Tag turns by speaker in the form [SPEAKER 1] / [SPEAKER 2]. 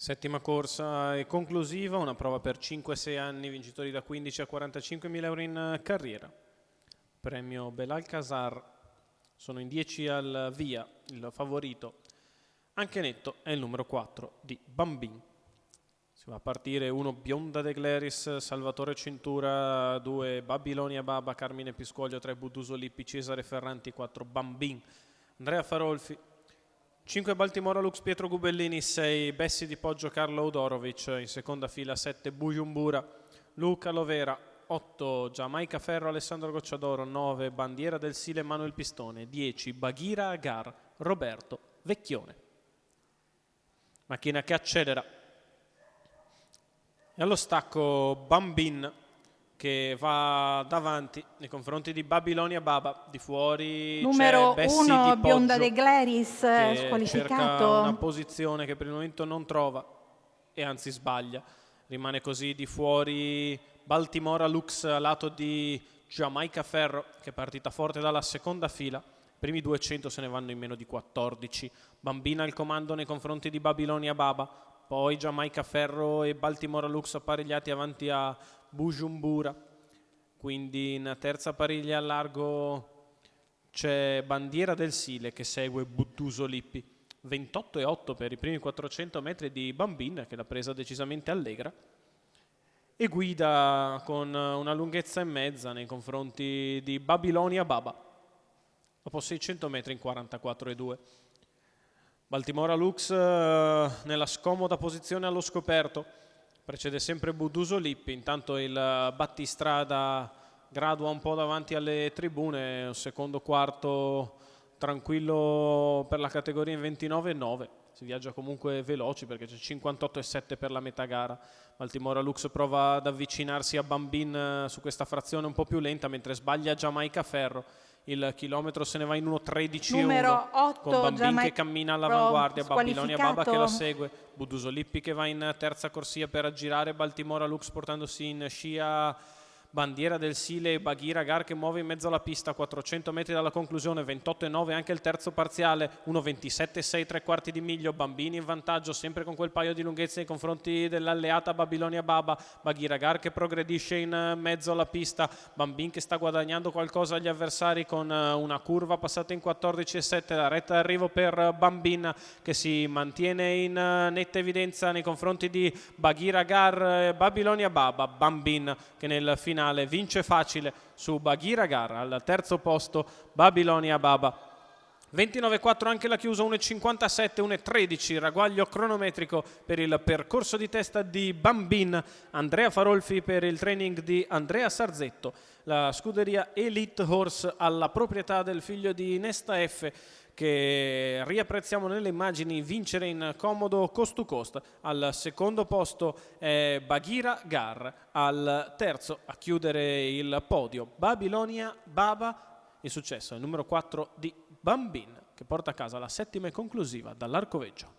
[SPEAKER 1] Settima corsa e conclusiva, una prova per 5-6 anni, vincitori da 15 a 45.000 euro in carriera. Premio Belalcazar, sono in 10 al via, il favorito. Anche netto è il numero 4 di Bambin. Si va a partire 1 Bionda De Gleris, Salvatore Cintura, 2 Babilonia Baba, Carmine Piscoglio, 3 Buduso Lippi, Cesare Ferranti, 4 Bambin, Andrea Farolfi, 5 Baltimora Lux Pietro Gubellini, 6 Bessi di Poggio Carlo Udorovic, in seconda fila 7 Bujumbura Luca Lovera, 8 Giamaica Ferro Alessandro Gocciadoro, 9 Bandiera del Sile Manuel Pistone, 10 Baghira Agar Roberto Vecchione. Macchina che accelera e allo stacco Bambin che va davanti nei confronti di Babilonia Baba. Di fuori
[SPEAKER 2] numero
[SPEAKER 1] c'è Bessi
[SPEAKER 2] 1
[SPEAKER 1] di
[SPEAKER 2] Bionda
[SPEAKER 1] Poggio
[SPEAKER 2] De Gleris,
[SPEAKER 1] che
[SPEAKER 2] squalificato.
[SPEAKER 1] cerca una posizione che per il momento non trova e anzi sbaglia. Rimane così di fuori Baltimora Lux a lato di Giamaica Ferro, che è partita forte dalla seconda fila. I primi 200 se ne vanno in meno di 14. Bambina al comando nei confronti di Babilonia Baba, poi Giamaica Ferro e Baltimora Lux apparecchiati avanti a Bujumbura. Quindi in terza pariglia a largo c'è Bandiera del Sile che segue Buduso Lippi. 28,8 per i primi 400 metri di Bambin, che l'ha presa decisamente allegra, e guida con una lunghezza e mezza nei confronti di Babilonia Baba dopo 600 metri in 44,2. Baltimora Lux nella scomoda posizione allo scoperto, precede sempre Buduso Lippi, intanto il battistrada gradua un po' davanti alle tribune, un secondo quarto tranquillo per la categoria in 29,9. Si viaggia comunque veloci perché c'è 58,7 per la metà gara. Baltimora Lux prova ad avvicinarsi a Bambin su questa frazione un po' più lenta, mentre sbaglia Giamaica Ferro. Il chilometro se ne va in 1:13,1 con Bambin che cammina all'avanguardia, Babilonia Baba che la segue, Buduso Lippi che va in terza corsia per aggirare Baltimora Lux portandosi in scia Bandiera del Sile e Baghira Agar che muove in mezzo alla pista, 400 metri dalla conclusione, 28,9 anche il terzo parziale, 1:27,6 tre quarti di miglio. Bambini in vantaggio sempre con quel paio di lunghezze nei confronti dell'alleata Babilonia Baba. Baghira Agar che progredisce in mezzo alla pista, Bambin che sta guadagnando qualcosa agli avversari con una curva passata in 14,7, la retta d'arrivo per Bambin che si mantiene in netta evidenza nei confronti di Baghira Agar. Babilonia Baba, Bambin che nel finale vince facile su Baghira Agar, al terzo posto Babilonia Baba. 29,4 anche la chiusa, 1,57, 1,13 ragguaglio cronometrico per il percorso di testa di Bambin. Andrea Farolfi per il training di Andrea Sarzetto, la scuderia Elite Horse alla proprietà del figlio di Nesta F, che riapprezziamo nelle immagini vincere in comodo cost to cost. Al secondo posto è Baghira Agar, al terzo a chiudere il podio Babilonia Baba. Il successo è il numero 4 di Bambin, che porta a casa la settima e conclusiva dall'Arcoveggio.